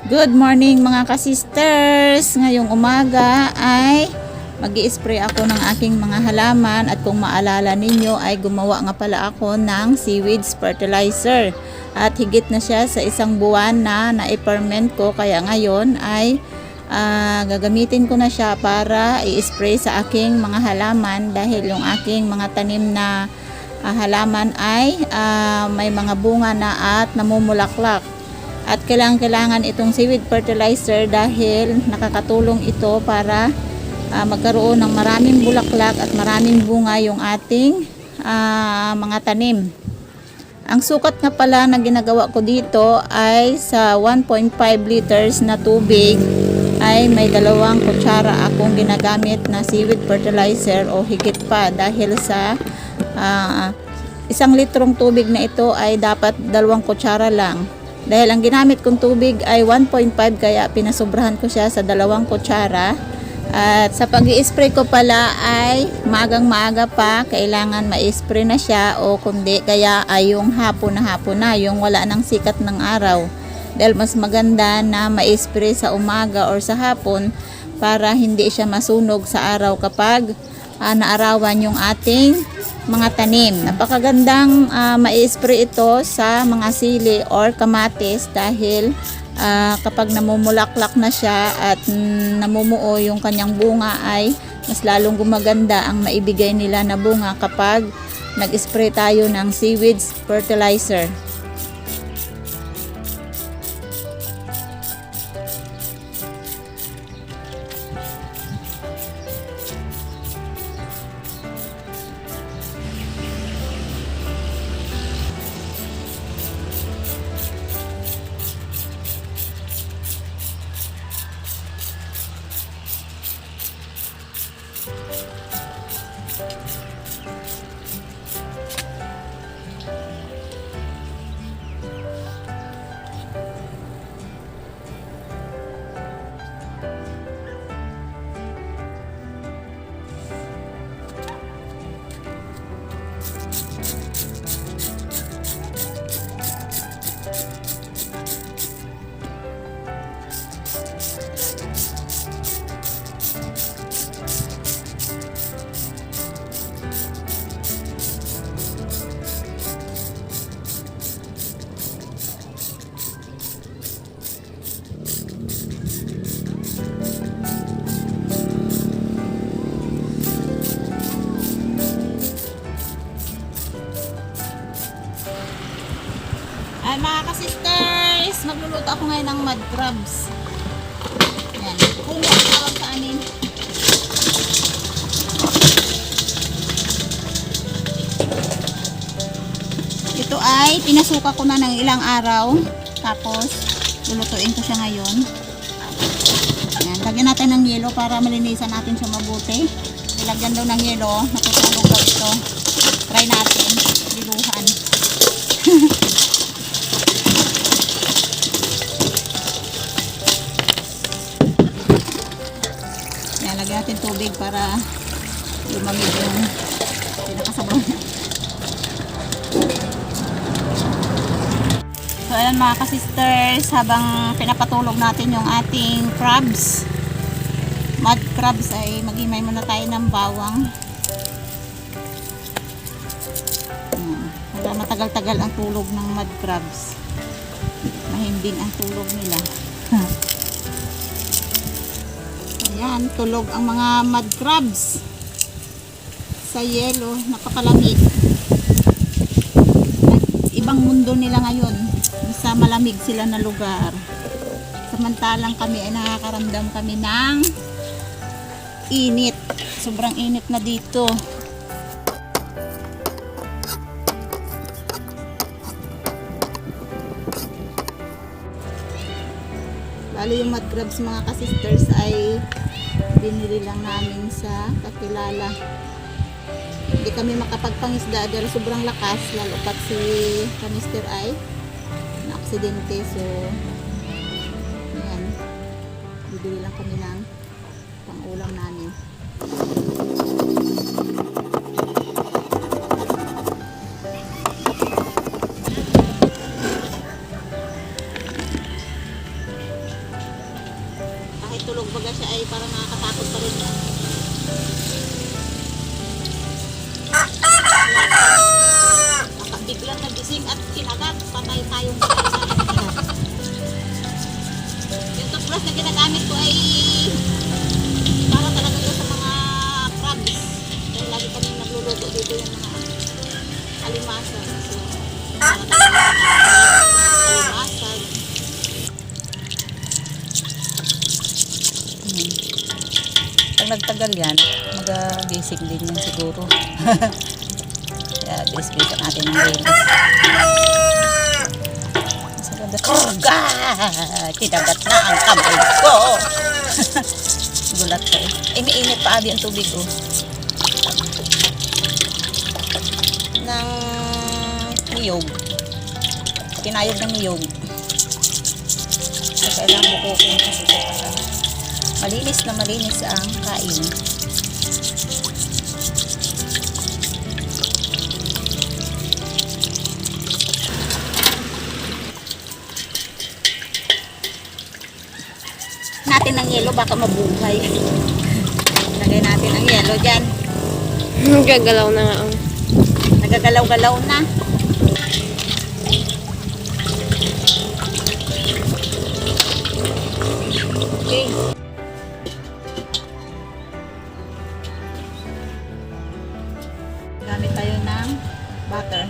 Good morning mga ka-sisters! Ngayong umaga ay mag-i-spray ako ng aking mga halaman at kung maalala ninyo ay gumawa nga pala ako ng seaweeds fertilizer at higit na siya sa isang buwan na na-ferment ko, kaya ngayon ay gagamitin ko na siya para i-spray sa aking mga halaman dahil yung aking mga tanim na halaman ay may mga bunga na at namumulaklak. At kailangan itong seaweed fertilizer dahil nakakatulong ito para magkaroon ng maraming bulaklak at maraming bunga yung ating mga tanim. Ang sukat nga pala na ginagawa ko dito ay sa 1.5 liters na tubig ay may 2 kutsara akong ginagamit na seaweed fertilizer o higit pa, dahil sa 1 litrong tubig na ito ay dapat 2 kutsara lang. Dahil ang ginamit kong tubig ay 1.5, kaya pinasobrahan ko siya sa 2 kutsara. At sa pag-i-spray ko pala ay maagang-maaga pa, kailangan ma-spray na siya, o kundi kaya ay yung hapon na, yung wala ng sikat ng araw. Dahil mas maganda na ma-spray sa umaga or sa hapon para hindi siya masunog sa araw kapag naarawan yung ating mga tanim. Napakagandang ma-spray ito sa mga sili or kamatis dahil kapag namumulaklak na siya at namumuo yung kanyang bunga ay mas lalong gumaganda ang maibigay nila na bunga kapag nag-spray tayo ng seaweeds fertilizer. Ay mga ka-sisters, magluluto ako ngayon ng mud crabs. Yan, kung tawag sa amin. Ito ay pinasuka ko na ng ilang araw, tapos lulutuin ko siya ngayon. Yan, lagyan natin ng yelo para malinisan natin siya mabuti. Ilagyan daw ng yelo, natutulog daw ito. Try natin, diluhan. Lagyan natin tubig para lumamig yung pinakasabaw. So ayan mga ka-sisters, habang pinapatulog natin yung ating crabs, mud crabs, ay maghimay muna tayo ng bawang. Para matagal-tagal ang tulog ng mud crabs, mahimbing ang tulog nila. Ayan, tulog ang mga mud crabs sa yelo, nakapalamig. Ibang mundo nila ngayon, sa malamig sila na lugar. Samantalang kami ay nakakaramdam kami ng init. Sobrang init na dito. Lalo yung mud crabs mga ka-sisters ay binili lang namin sa kakilala. Hindi kami makapagpangisda dahil sobrang lakas, lalo pat si kamister ay na aksidente. So ayan, bibili lang kami ng pang-ulam namin. tulog baga siya ay parang nakakatakot pa rin. Biglang nagising at kinagat, patay tayong kinagat. Yung toothbrush na ginagamit ko ay para talaga doon sa mga crabs. Dahil lagi kami nagluluto dito yung mga alimasan. So, para talaga alimasan. Pag nagtagal yan, mag-basic din yan siguro. Kaya bilis-bilisan natin ng linis. Mas maganda. Suga! Kinagat na ang kamay ko! Gulat ka eh. Iniinit pa adi ang tubig oh. Ng niyog. Kinayog ng niyog. So, kailangan bukukin kasi para malinis na malinis ang kain. Natin ng yelo baka mabuhay. Lagay natin ang yelo dyan. Nagagalaw na nga. Nagagalaw-galaw na. Okay. Gamit tayo ng butter.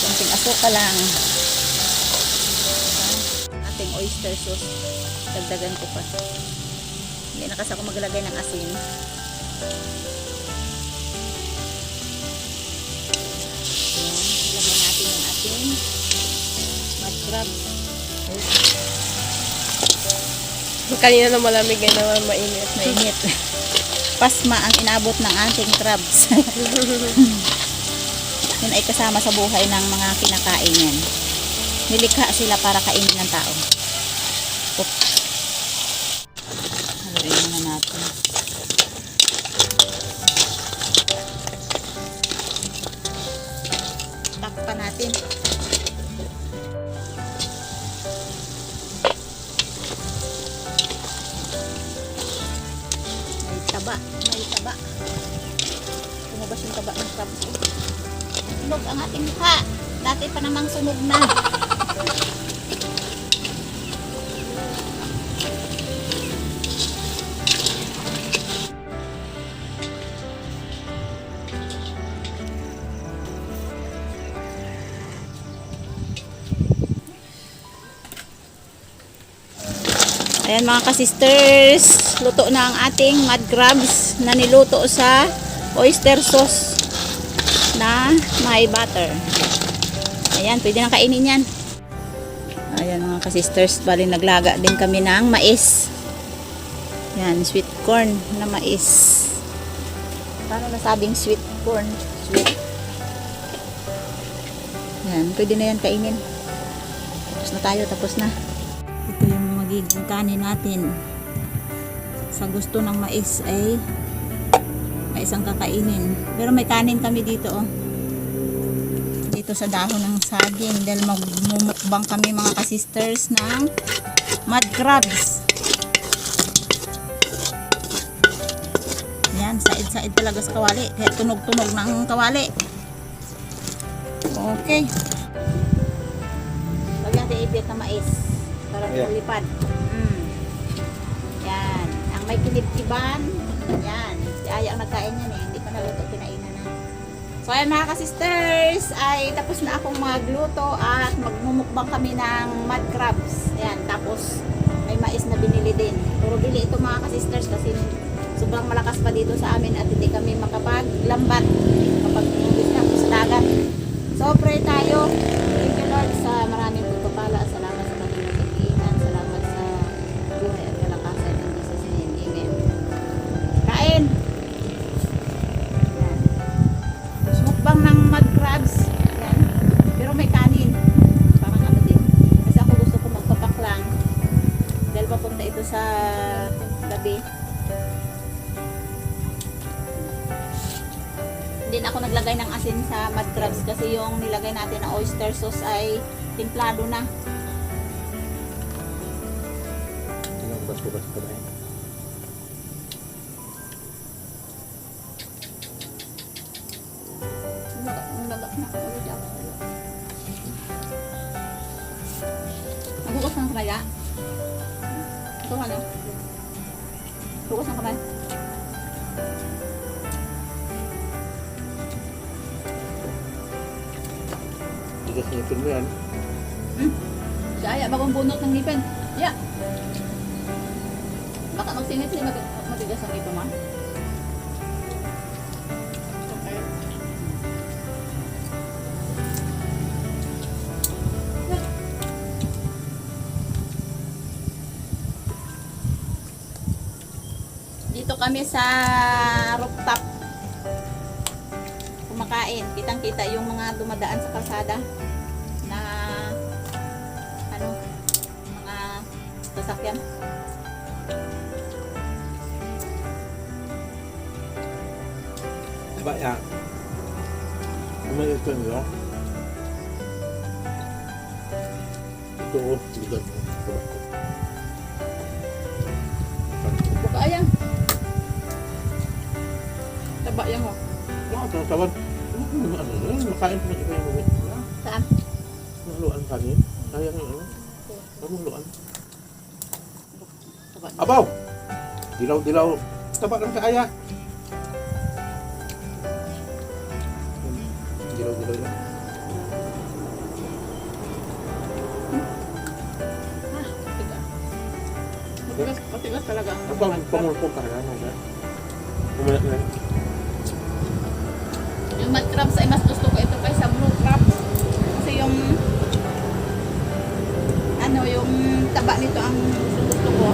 Konting asuka lang. Ating oyster sauce. Dagdagan ko pa. Hindi na kasi ako maglagay ng asin. Lagyan natin yung ating mud crabs. Kanina na malamig na naman mainit. Mainit. Pasma ang inabot ng ating crabs. Yun ay kasama sa buhay ng mga kinakain yan. Nilikha sila para kainin ng tao. Haluin muna natin. Takpan natin. May taba. May taba. Tumabas yung taba ng crabs. Sunog ang ating mukha. Dati pa namang sunog na. Ayan mga ka-sisters, luto na ang ating mud crabs na niluto sa oyster sauce na may butter. Ayan, pwede nang kainin yan. Ayan mga ka-sisters, bali naglaga din kami ng mais. Yan, sweet corn na mais. Paano nasabing sweet corn? Sweet. Yan, pwede na yan kainin. Tapos na tayo, tapos na. Ito yung magiging kanin natin. Sa gusto ng mais ay may isang kakainin. Pero may kanin kami dito oh. Dito sa dahon ng saging dahil magmumukbang kami mga ka-sisters ng mud crabs. Yan, said-said talaga sa kawali. Kaya tunog-tunog ng kawali. Okay. Lagyan natin ibit na mais. Sarap Yeah. lumipad. Yan. Ang may kinip-kiban. Yan. Si Aya ang nagkain yan eh. Hindi pa naluto, kinainan na. So ayan mga ka-sisters, ay tapos na akong magluto at magmumukbang kami ng mud crabs. Ayan. Tapos may mais na binili din. Puro bili ito mga ka-sisters kasi sobrang malakas pa dito sa amin at hindi kami makapaglambat kapag imbis na sa dagat. So pray tayo. Thank you Lord sa maraming pagpapala. Salamat sa kanilang kagiinan. Salamat sa buhay at kalakasan in Jesus name. Amen. Kain! Yan. Mukbang ng mud crabs. Yan. Pero may kanin. Parang ano din. Kasi ako gusto ko magpapak lang. Dahil papunta ito sa gabi. Hindi na ako naglagay ng asin sa mud crabs kasi yung nilagay natin na oyster sauce ay timplado na. Tingnan ko basko pa na. Maghugas ng kamay, ah. Ito ano? Hugas ng kamay. Tigas na ipin mo yan. Si Aya, bagong bunot ng ngipin. Ya. Baka magsingit siya, matigas ang ngipin mo. Okay. Dito kami sa rooftop. Kumakain. Kitang-kita yung mga dumadaan sa kalsada na ano, mga sasakyan. Diba yan? Umay ito nyo. Ito o. Ligat mo. Buka yan. Taba yan mo. Bakit ang tawad? Makain pa na iba yung mga. Saan? Maluan kanin. Sayang yung ano. Maluan. Taba. Abaw! Dilaw-dilaw. Taba lang sa aya. Dilaw-dilaw lang. Tiga. Matigas, matigas talaga. Abang, pamulpong ka na. Umayak na. Yung mud crabs ay mas gusto ko ito kaysa blue crabs. Kasi yung ano, yung taba nito ang gusto ko.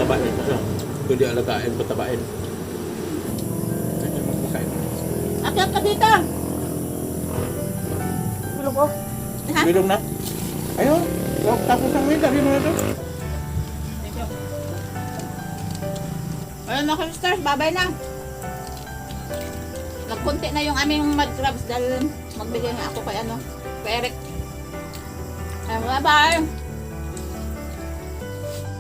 Tabain pa siya. Pwede alagain, patabain. Makain. Akyat ka dito! Bilog ko. Ha? Bilog na. Ayun. Huwag tapos ang may dali mo na ito. Ayun mga sisters, babay na. Nagkunti na yung aming mud crabs dahil magbigay nga ako kay ano, kay Eric. Ayun, bye-bye!